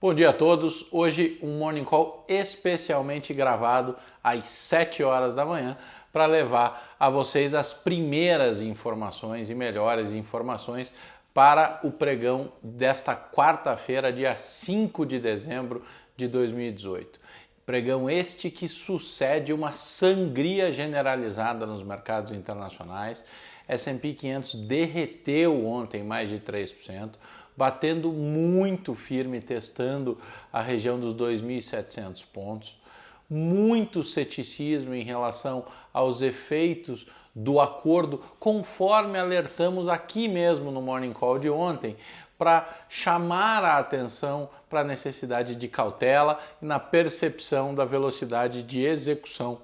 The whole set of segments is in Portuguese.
Bom dia a todos. Hoje um Morning Call especialmente gravado às 7 horas da manhã para levar a vocês as primeiras informações e melhores informações para o pregão desta quarta-feira, dia 5 de dezembro de 2018. Pregão este que sucede uma sangria generalizada nos mercados internacionais. S&P 500 derreteu ontem mais de 3%, batendo muito firme, testando a região dos 2.700 pontos. Muito ceticismo em relação aos efeitos do acordo, conforme alertamos aqui mesmo no Morning Call de ontem, para chamar a atenção para a necessidade de cautela e na percepção da velocidade de execução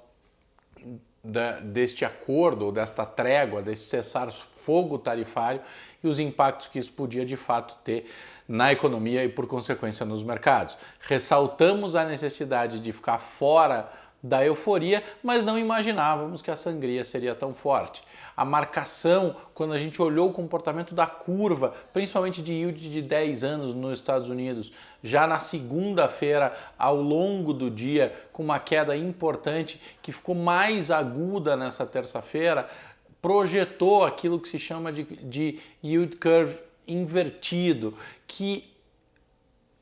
deste acordo, desta trégua, desse cessar-fogo tarifário e os impactos que isso podia de fato ter na economia e por consequência nos mercados. Ressaltamos a necessidade de ficar fora da euforia, mas não imaginávamos que a sangria seria tão forte. A marcação, quando a gente olhou o comportamento da curva, principalmente de yield de 10 anos nos Estados Unidos, já na segunda-feira, ao longo do dia, com uma queda importante que ficou mais aguda nessa terça-feira, projetou aquilo que se chama de yield curve invertido, que,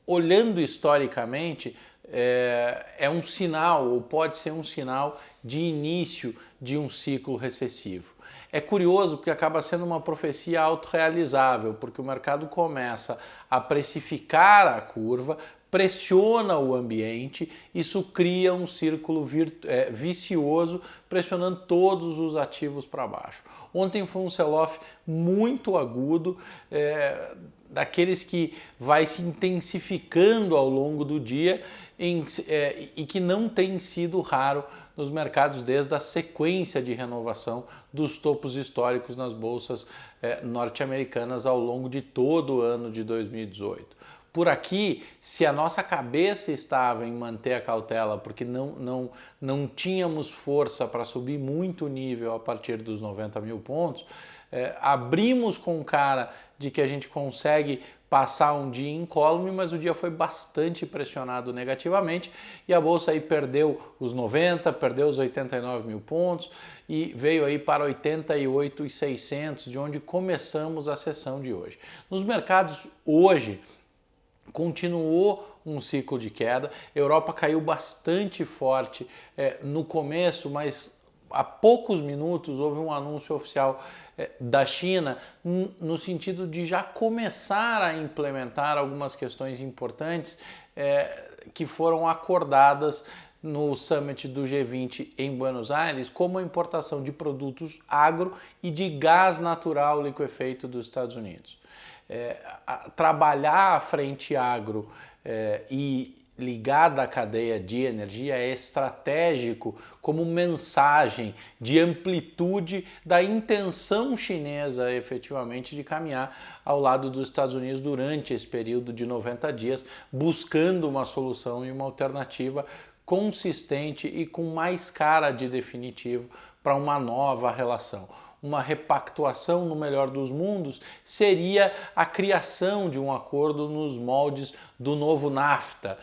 olhando historicamente, é um sinal, ou pode ser um sinal de início de um ciclo recessivo. É curioso porque acaba sendo uma profecia autorrealizável, porque o mercado começa a precificar a curva, pressiona o ambiente, isso cria um círculo vicioso, pressionando todos os ativos para baixo. Ontem foi um sell-off muito agudo, daqueles que vai se intensificando ao longo do dia e que não tem sido raro nos mercados desde a sequência de renovação dos topos históricos nas bolsas norte-americanas ao longo de todo o ano de 2018. Por aqui, se a nossa cabeça estava em manter a cautela porque não tínhamos força para subir muito o nível a partir dos 90 mil pontos, abrimos com cara de que a gente consegue passar um dia incólume, mas o dia foi bastante pressionado negativamente e a bolsa aí perdeu os 90, perdeu os 89 mil pontos e veio aí para 88.600, de onde começamos a sessão de hoje. Nos mercados hoje, continuou um ciclo de queda. A Europa caiu bastante forte no começo, mas há poucos minutos houve um anúncio oficial da China no sentido de já começar a implementar algumas questões importantes que foram acordadas no Summit do G20 em Buenos Aires, como a importação de produtos agro e de gás natural liquefeito dos Estados Unidos. Trabalhar a frente agro e ligada à cadeia de energia é estratégico como mensagem de amplitude da intenção chinesa efetivamente de caminhar ao lado dos Estados Unidos durante esse período de 90 dias, buscando uma solução e uma alternativa consistente e com mais cara de definitivo para uma nova relação. Uma repactuação no melhor dos mundos seria a criação de um acordo nos moldes do novo NAFTA,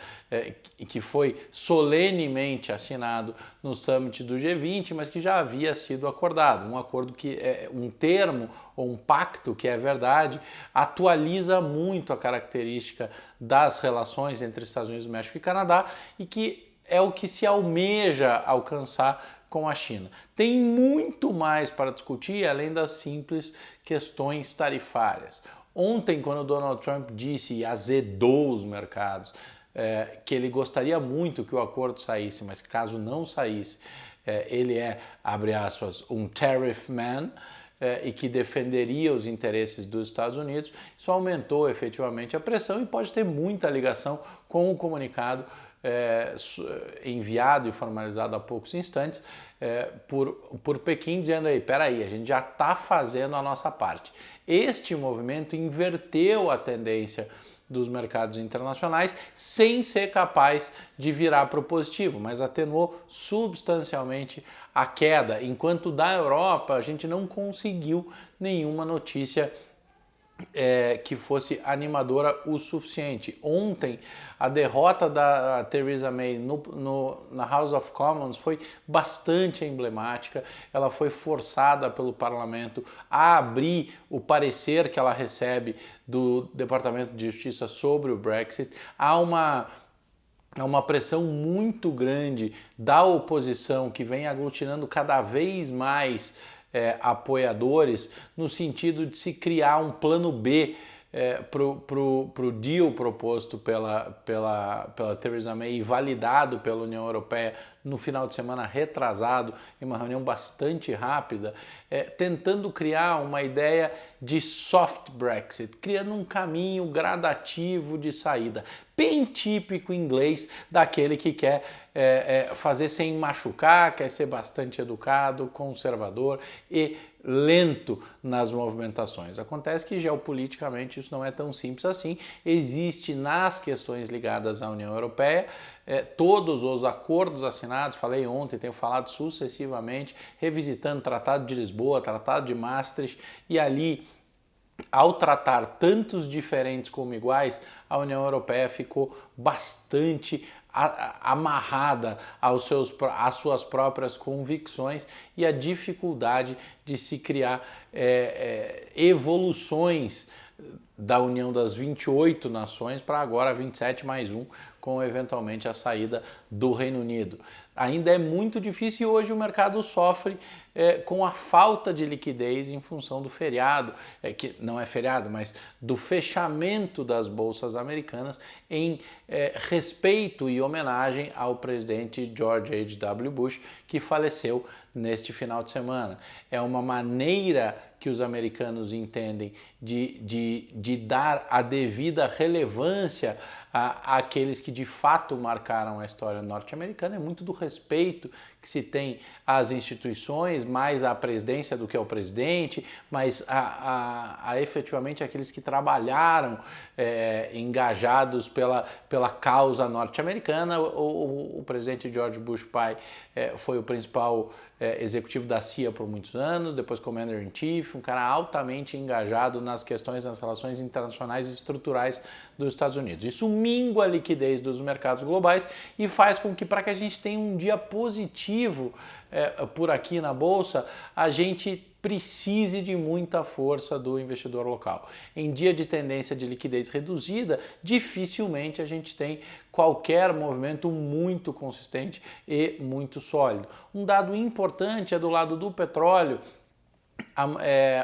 que foi solenemente assinado no Summit do G20, mas que já havia sido acordado. Um acordo que é um termo ou um pacto que é verdade, atualiza muito a característica das relações entre Estados Unidos, México e Canadá e que é o que se almeja alcançar com a China. Tem muito mais para discutir além das simples questões tarifárias. Ontem, quando o Donald Trump disse e azedou os mercados que ele gostaria muito que o acordo saísse, mas caso não saísse, ele abre aspas, um tariff man, e que defenderia os interesses dos Estados Unidos, isso aumentou efetivamente a pressão e pode ter muita ligação com o comunicado enviado e formalizado há poucos instantes por Pequim, dizendo aí, peraí, a gente já está fazendo a nossa parte. Este movimento inverteu a tendência dos mercados internacionais sem ser capaz de virar para o positivo, mas atenuou substancialmente a queda, enquanto da Europa a gente não conseguiu nenhuma notícia que fosse animadora o suficiente. Ontem, a derrota da Theresa May na House of Commons foi bastante emblemática. Ela foi forçada pelo parlamento a abrir o parecer que ela recebe do Departamento de Justiça sobre o Brexit. Há uma pressão muito grande da oposição que vem aglutinando cada vez mais apoiadores no sentido de se criar um plano B para o deal proposto pela Theresa May e validado pela União Europeia no final de semana retrasado, em uma reunião bastante rápida, tentando criar uma ideia de soft Brexit, criando um caminho gradativo de saída, bem típico inglês daquele que quer fazer sem machucar, quer ser bastante educado, conservador e lento nas movimentações. Acontece que geopoliticamente isso não é tão simples assim. Existe nas questões ligadas à União Europeia todos os acordos assinados, falei ontem, tenho falado sucessivamente, revisitando o Tratado de Lisboa, Tratado de Maastricht, e ali, ao tratar tantos diferentes como iguais, a União Europeia ficou bastante amarrada às suas próprias convicções e a dificuldade de se criar evoluções da união das 28 nações para agora 27 mais um, com eventualmente a saída do Reino Unido. Ainda é muito difícil e hoje o mercado sofre com a falta de liquidez em função do feriado, que não é feriado, mas do fechamento das bolsas americanas em respeito e homenagem ao presidente George H.W. Bush, que faleceu neste final de semana. É uma maneira que os americanos entendem de dar a devida relevância àqueles que de fato marcaram a história norte-americana. É muito do respeito que se tem às instituições, mais à presidência do que ao presidente, mas efetivamente aqueles que trabalharam engajados pela causa norte-americana. O presidente George Bush pai foi o principal executivo da CIA por muitos anos, depois Commander-in-Chief, um cara altamente engajado nas questões, nas relações internacionais e estruturais dos Estados Unidos. Isso mingua a liquidez dos mercados globais e faz com que, para que a gente tenha um dia positivo por aqui na Bolsa, a gente precise de muita força do investidor local. Em dia de tendência de liquidez reduzida, dificilmente a gente tem qualquer movimento muito consistente e muito sólido. Um dado importante é do lado do petróleo.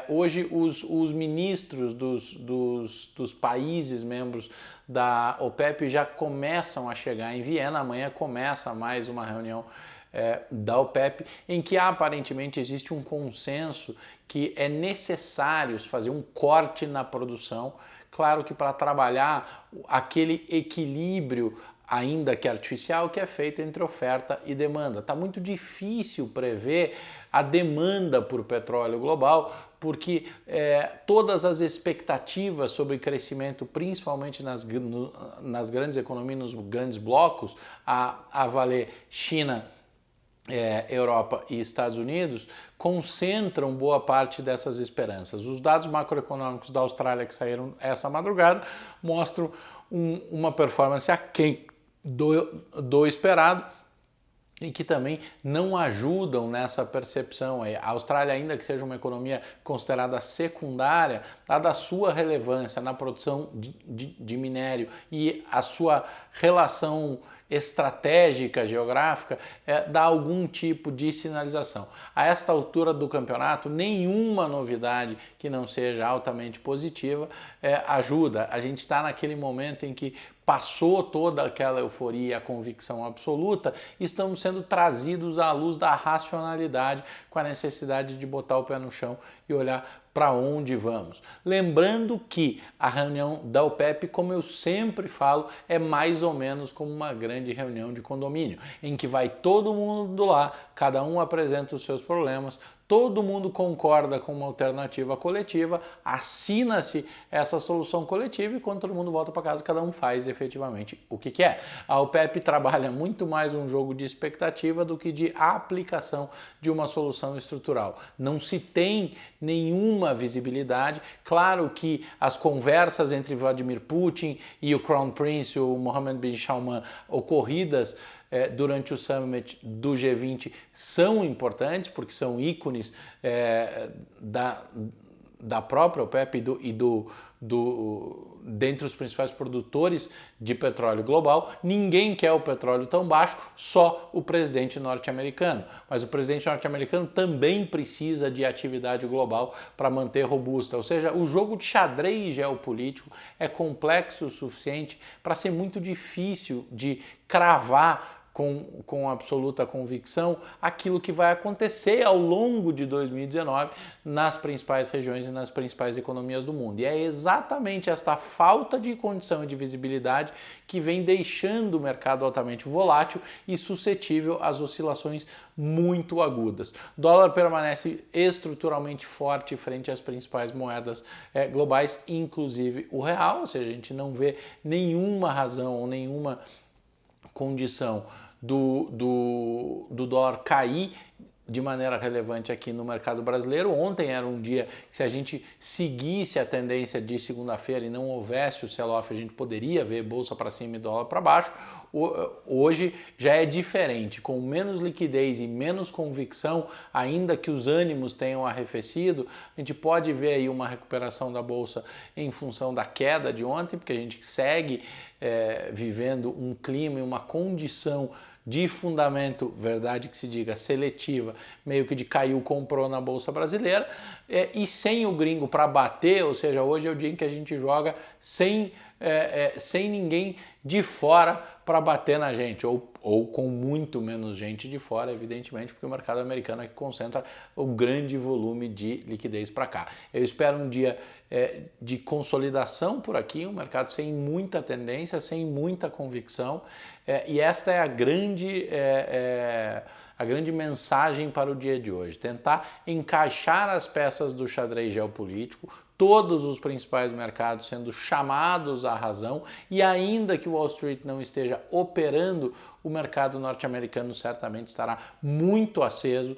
Hoje os ministros dos países membros da OPEP já começam a chegar em Viena. Amanhã começa mais uma reunião da OPEP, em que aparentemente existe um consenso que é necessário fazer um corte na produção, claro que para trabalhar aquele equilíbrio, ainda que artificial, que é feito entre oferta e demanda. Está muito difícil prever a demanda por petróleo global, porque todas as expectativas sobre crescimento, principalmente nas grandes economias, nos grandes blocos, a valer China, Europa e Estados Unidos, concentram boa parte dessas esperanças. Os dados macroeconômicos da Austrália que saíram essa madrugada mostram uma performance aquém do esperado e que também não ajudam nessa percepção. A Austrália, ainda que seja uma economia considerada secundária, dada a sua relevância na produção de minério e a sua relação estratégica, geográfica, dá algum tipo de sinalização. A esta altura do campeonato, nenhuma novidade que não seja altamente positiva ajuda. A gente está naquele momento em que passou toda aquela euforia, a convicção absoluta, estamos sendo trazidos à luz da racionalidade, com a necessidade de botar o pé no chão e olhar para onde vamos. Lembrando que a reunião da OPEP, como eu sempre falo, é mais ou menos como uma grande reunião de condomínio, em que vai todo mundo lá, cada um apresenta os seus problemas, todo mundo concorda com uma alternativa coletiva, assina-se essa solução coletiva e quando todo mundo volta para casa, cada um faz efetivamente o que quer. A OPEP trabalha muito mais um jogo de expectativa do que de aplicação de uma solução estrutural. Não se tem nenhuma visibilidade. Claro que as conversas entre Vladimir Putin e o Crown Prince, o Mohammed bin Salman, ocorridas durante o summit do G20 são importantes, porque são ícones da própria OPEP dentre os principais produtores de petróleo global. Ninguém quer o petróleo tão baixo, só o presidente norte-americano. Mas o presidente norte-americano também precisa de atividade global para manter robusta. Ou seja, o jogo de xadrez geopolítico é complexo o suficiente para ser muito difícil de cravar com absoluta convicção aquilo que vai acontecer ao longo de 2019 nas principais regiões e nas principais economias do mundo. E é exatamente esta falta de condição e de visibilidade que vem deixando o mercado altamente volátil e suscetível às oscilações muito agudas. O dólar permanece estruturalmente forte frente às principais moedas globais, inclusive o real, ou seja, a gente não vê nenhuma razão ou nenhuma condição do dólar cair de maneira relevante aqui no mercado brasileiro. Ontem era um dia que, se a gente seguisse a tendência de segunda-feira e não houvesse o sell-off, a gente poderia ver bolsa para cima e dólar para baixo. Hoje já é diferente, com menos liquidez e menos convicção, ainda que os ânimos tenham arrefecido, a gente pode ver aí uma recuperação da bolsa em função da queda de ontem, porque a gente segue vivendo um clima e uma condição de fundamento, verdade que se diga, seletiva, meio que de caiu, comprou na Bolsa Brasileira, e sem o gringo para bater, ou seja, hoje é o dia em que a gente joga sem ninguém de fora para bater na gente, ou com muito menos gente de fora, evidentemente, porque o mercado americano é que concentra o grande volume de liquidez para cá. Eu espero um dia de consolidação por aqui, um mercado sem muita tendência, sem muita convicção, e esta é a grande mensagem para o dia de hoje, tentar encaixar as peças do xadrez geopolítico, todos os principais mercados sendo chamados à razão, e ainda que Wall Street não esteja operando, o mercado norte-americano certamente estará muito aceso,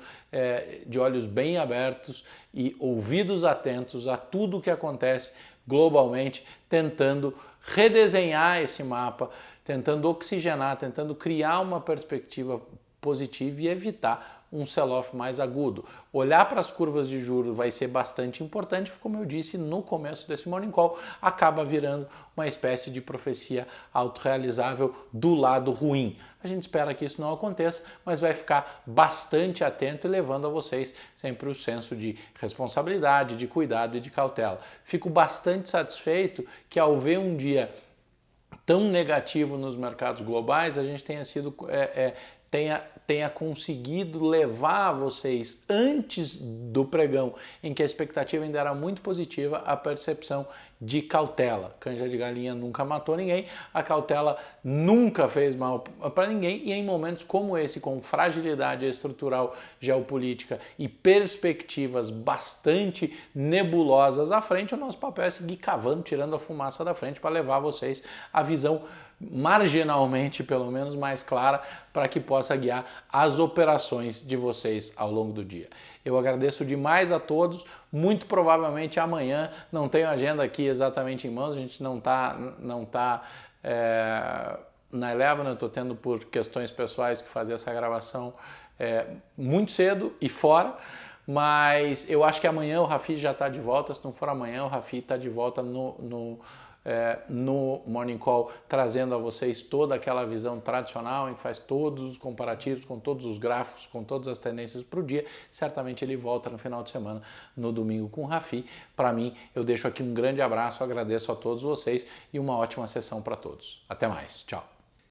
de olhos bem abertos e ouvidos atentos a tudo o que acontece globalmente, tentando redesenhar esse mapa, tentando oxigenar, tentando criar uma perspectiva positiva e evitar um sell-off mais agudo. Olhar para as curvas de juros vai ser bastante importante, como eu disse no começo desse Morning Call, acaba virando uma espécie de profecia autorrealizável do lado ruim. A gente espera que isso não aconteça, mas vai ficar bastante atento e levando a vocês sempre o senso de responsabilidade, de cuidado e de cautela. Fico bastante satisfeito que, ao ver um dia tão negativo nos mercados globais, a gente tenha conseguido levar vocês, antes do pregão, em que a expectativa ainda era muito positiva, a percepção de cautela. Canja de galinha nunca matou ninguém, a cautela nunca fez mal para ninguém, e em momentos como esse, com fragilidade estrutural geopolítica e perspectivas bastante nebulosas à frente, o nosso papel é seguir cavando, tirando a fumaça da frente para levar vocês a visão marginalmente, pelo menos, mais clara, para que possa guiar as operações de vocês ao longo do dia. Eu agradeço demais a todos. Muito provavelmente amanhã, não tenho agenda aqui exatamente em mãos, a gente não tá na Eleven, eu estou tendo, por questões pessoais, que fazer essa gravação muito cedo e fora, mas eu acho que amanhã o Rafi já está de volta. Se não for amanhã, o Rafi está de volta no Morning Call, trazendo a vocês toda aquela visão tradicional em que faz todos os comparativos, com todos os gráficos, com todas as tendências para o dia. Certamente ele volta no final de semana, no domingo, com o Rafi. Para mim, eu deixo aqui um grande abraço, agradeço a todos vocês e uma ótima sessão para todos. Até mais, tchau!